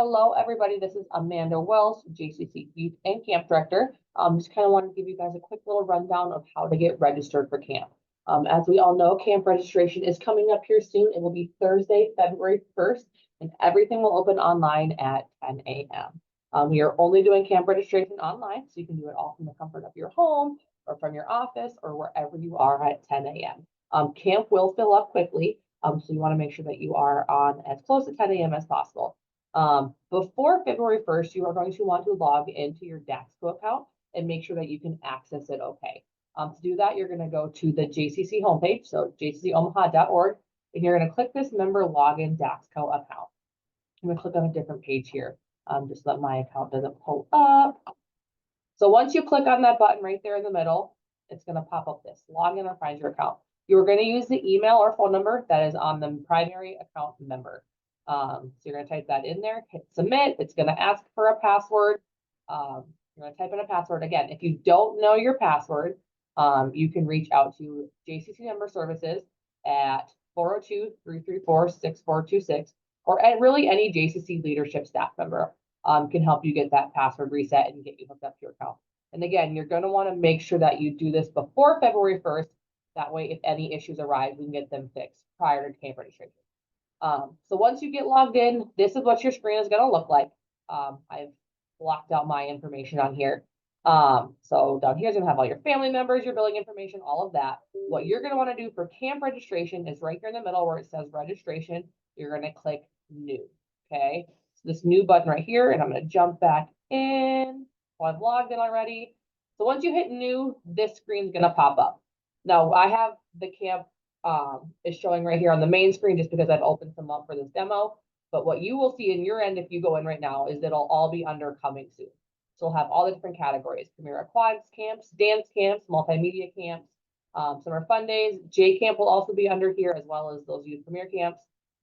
Hello, everybody. This is Amanda Wells, JCC Youth and Camp Director. Just kind of want to give you guys a quick little rundown of how to get registered for camp. As we all know, camp registration is coming up here soon. It will be Thursday, February 1st, and everything will open online at 10 a.m. We are only doing camp registration online, so you can do it all from the comfort of your home or from your office or wherever you are at 10 a.m. Camp will fill up quickly, so you want to make sure that you are on as close to 10 a.m. as possible. Before February 1st, you are going to want to log into your Daxko account and make sure that you can access it okay. To do that, you're going to go to the JCC homepage, so jccomaha.org, and you're going to click this member login Daxko account. I'm going to click on a different page here, just so that my account doesn't pull up. So once you click on that button right there in the middle, it's going to pop up this login or find your account. You're going to use the email or phone number that is on the primary account member. So you're going to type that in there, hit submit. It's going to ask for a password. You're going to type in a password. Again, if you don't know your password, you can reach out to JCC Member Services at 402-334-6426, or at really any JCC leadership staff member can help you get that password reset and get you hooked up to your account. And again, you're going to want to make sure that you do this before February 1st. That way, if any issues arise, we can get them fixed prior to camp registration. So once you get logged in, this is what your screen is going to look like. I've blocked out my information on here. So down here is going to have all your family members, your billing information, all of that. What you're going to want to do for camp registration is right here in the middle where it says registration. You're going to click new. Okay. So this new button right here, and I'm going to jump back in. Well, I've logged in already. So once you hit new, this screen is going to pop up. Now I have the camp is showing right here on the main screen just because I've opened some up for this demo. But what you will see in your end if you go in right now is it'll all be under coming soon. So we'll have all the different categories: Premier Aquatics camps, dance camps, multimedia camps, summer fun days. J Camp will also be under here, as well as those youth premier camps.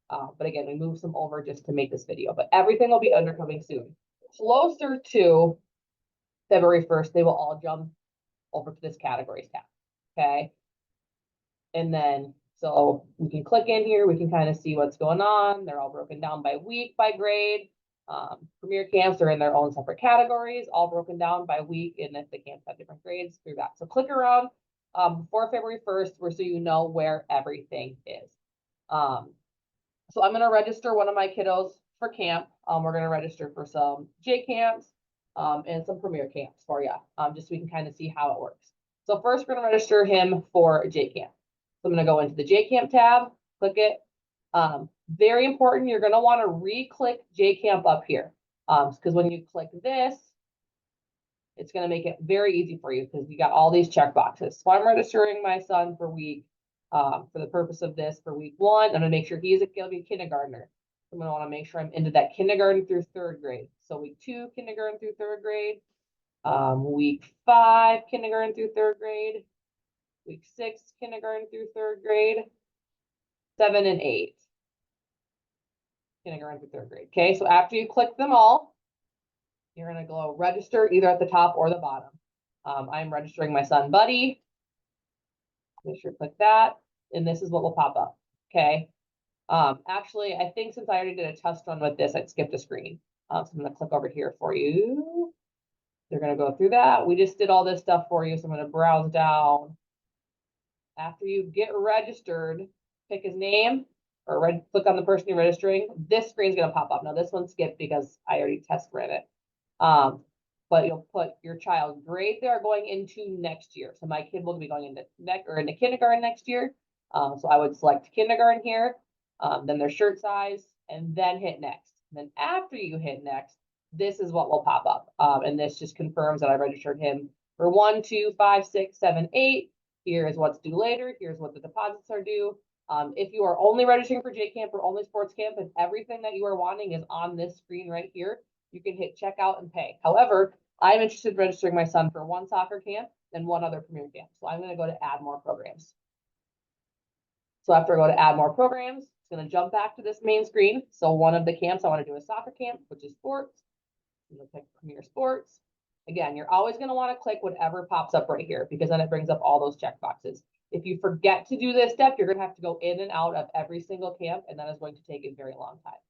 But again, we moved some over just to make this video, but everything will be under coming soon. Closer to February 1st, they will all jump over to this categories tab. Okay. And then, so we can click in here, we can kind of see what's going on. They're all broken down by week, by grade. Premier camps are in their own separate categories, all broken down by week, and if the camps have different grades through that. So click around before February 1st, so you know where everything is. So I'm going to register one of my kiddos for camp. We're going to register for some J camps and some premier camps for you, just so we can kind of see how it works. So first, we're going to register him for J camp. So I'm going to go into the J Camp tab, click it. Very important, you're going to want to re-click J Camp up here. Because when you click this, it's going to make it very easy for you because you got all these check boxes. So I'm registering my son for week, for the purpose of this, for week 1. I'm going to make sure he's going to be a kindergartner. I'm going to want to make sure I'm into that kindergarten through 3rd grade. So week 2, kindergarten through 3rd grade. Week 5, kindergarten through 3rd grade. Week 6, kindergarten through 3rd grade, 7 and 8, kindergarten through 3rd grade. Okay, so after you click them all, you're going to go register either at the top or the bottom. I'm registering my son, Buddy. Make sure to click that, and this is what will pop up. Okay. Actually, I think since I already did a test run with this, I'd skipped a screen. So I'm going to click over here for you. They're going to go through that. We just did all this stuff for you, so I'm going to browse down. After you get registered, pick his name or click on the person you're registering. This screen is going to pop up. Now this one skipped because I already test ran it. But you'll put your child's grade they are going into next year. So my kid will be going into kindergarten next year. So I would select kindergarten here, then their shirt size, and then hit next. And then after you hit next, this is what will pop up. And this just confirms that I registered him for 1, 2, 5, 6, 7, 8. Here is what's due later. Here's what the deposits are due. If you are only registering for J Camp or only sports camp and everything that you are wanting is on this screen right here, you can hit checkout and pay. However, I'm interested in registering my son for 1 soccer camp and 1 other premier camp. So I'm going to go to add more programs. So after I go to add more programs, it's going to jump back to this main screen. So one of the camps I want to do is soccer camp, which is sports. I'm going to pick premier sports. Again, you're always going to want to click whatever pops up right here because then it brings up all those check boxes. If you forget to do this step, you're going to have to go in and out of every single camp, and that is going to take a very long time.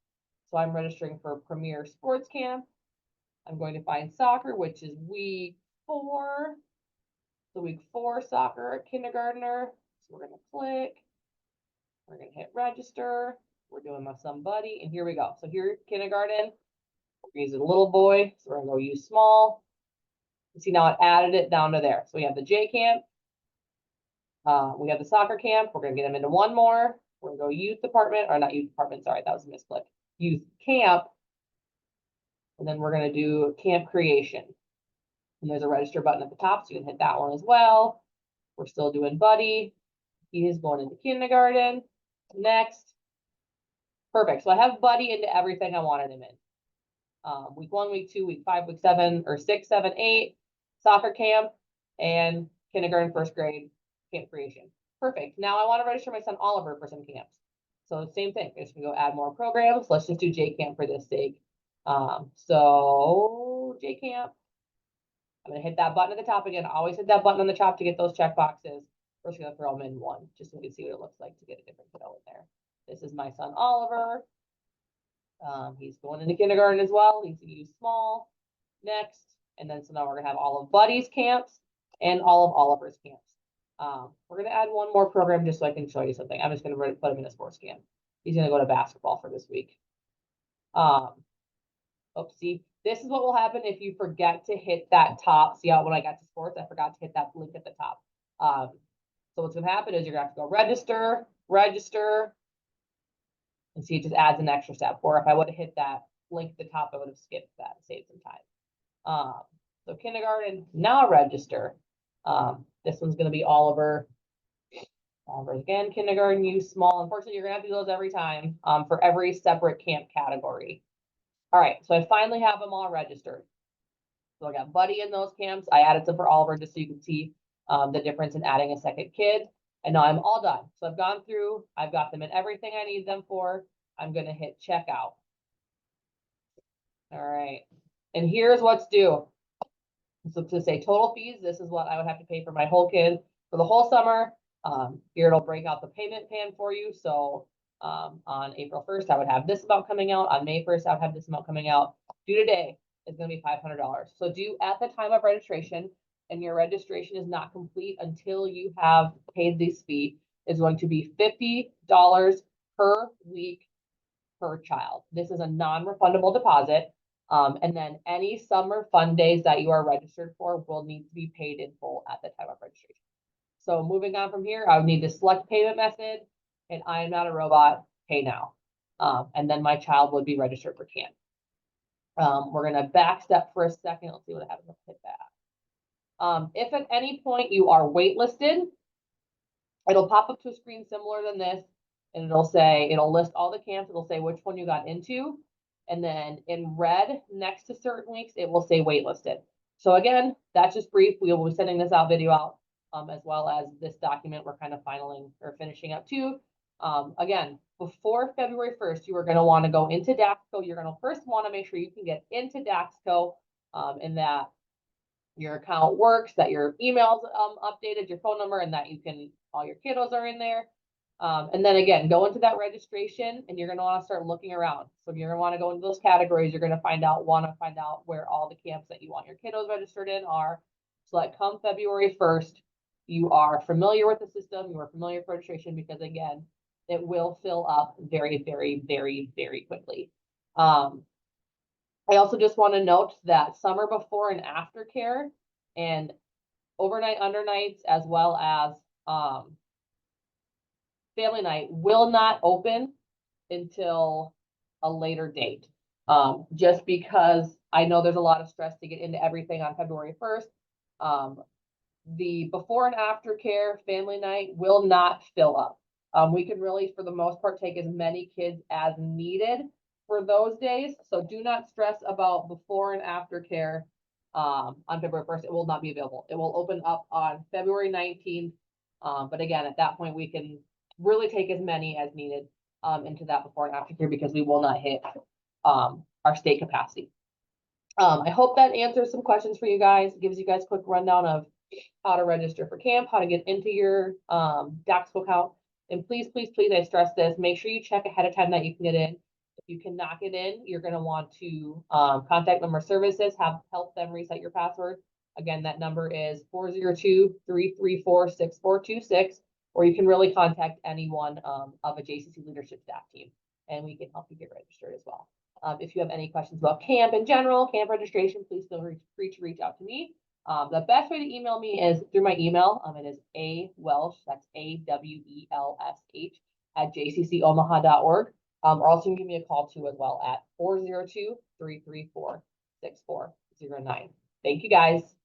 So I'm registering for Premier Sports Camp. I'm going to find soccer, which is week 4. So week 4 soccer kindergartner. So we're going to click. We're going to hit register. We're doing my son Buddy, and here we go. So here, kindergarten. He's a little boy, so we're going to go use small. You see now it added it down to there. So we have the J camp. We have the soccer camp. We're going to get him into one more. We're going to go youth department, or not youth department, sorry, that was a misclick. Youth camp. And then we're going to do camp creation. And there's a register button at the top, so you can hit that one as well. We're still doing Buddy. He is going into kindergarten. Next. Perfect. So I have Buddy into everything I wanted him in. Week 1, week 2, week 5, week 7, or 6, 7, 8, soccer camp, and kindergarten, first grade, camp creation. Perfect. Now I want to register my son Oliver for some camps. So same thing. I'm just gonna go add more programs. Let's just do J camp for this sake. So J camp. I'm gonna hit that button at the top again. Always hit that button on the top to get those check boxes. We're just gonna throw them in one, just so we can see what it looks like to get a different kiddo in there. This is my son Oliver. He's going into kindergarten as well. He's gonna use small. Next, and then so now we're gonna have all of Buddy's camps and all of Oliver's camps. We're gonna add one more program just so I can show you something. I'm just gonna put him in a sports camp. He's gonna go to basketball for this week. See, this is what will happen if you forget to hit that top. See how when I got to sports, I forgot to hit that link at the top. So what's gonna happen is you're gonna have to go register, register, and see, it just adds an extra step. Or if I would have hit that link at the top, I would have skipped that and saved some time. So kindergarten, now register. This one's going to be Oliver. Oliver's again, kindergarten, use small. Unfortunately, you're going to have to do those every time for every separate camp category. All right, so I finally have them all registered. So I got Buddy in those camps. I added some for Oliver just so you can see the difference in adding a second kid. And now I'm all done. So I've gone through, I've got them in everything I need them for. I'm going to hit checkout. All right. And here's what's due. So to say total fees, this is what I would have to pay for my whole kid for the whole summer. Here it'll break out the payment plan for you. So on April 1st, I would have this amount coming out. On May 1st, I would have this amount coming out. Due today is going to be $500. So due at the time of registration, and your registration is not complete until you have paid this fee, is going to be $50 per week per child. This is a non-refundable deposit. And then any summer fun days that you are registered for will need to be paid in full at the time of registration. So moving on from here, I would need to select payment method, and I am not a robot, pay now. And then my child would be registered for camp. We're going to back step for a second. Let's see what happens. Let's hit that. If at any point you are waitlisted, it'll pop up to a screen similar than this, and it'll list all the camps. It'll say which one you got into. And then in red next to certain weeks, it will say waitlisted. So again, that's just brief. We will be sending this video out as well as this document we're kind of finishing up too. Again, before February 1st, you are going to want to go into Daxko. You're going to first want to make sure you can get into Daxko and that your account works, that your email's updated, your phone number, and that all your kiddos are in there. And then again, go into that registration, and you're going to want to start looking around. So you're going to want to go into those categories. You're going to find out where all the camps that you want your kiddos registered in are. So that come February 1st, you are familiar with the system. You are familiar with registration because again, it will fill up very, very, very, very quickly. I also just want to note that summer before and after care and overnight, undernights, as well as family night will not open until a later date. Just because I know there's a lot of stress to get into everything on February 1st. The before and after care family night will not fill up. We can really, for the most part, take as many kids as needed for those days. So do not stress about before and after care on February 1st. It will not be available. It will open up on February 19th. But again, at that point, we can really take as many as needed into that before and after care because we will not hit our state capacity. I hope that answers some questions for you guys. It gives you guys a quick rundown of how to register for camp, how to get into your Daxko account. And please, please, please, I stress this, make sure you check ahead of time that you can get in. If You can knock it in. You're going to want to contact member services, help them reset your password. Again, that number is 402-334-6426, or you can really contact anyone of a JCC leadership staff team, and we can help you get registered as well. If you have any questions about camp in general, camp registration, please feel free to reach out to me. The best way to email me is through my email. It is awelsh, that's AWELSH, at jccomaha.org. Or also you can give me a call too as well at 402-334-6409. Thank you guys.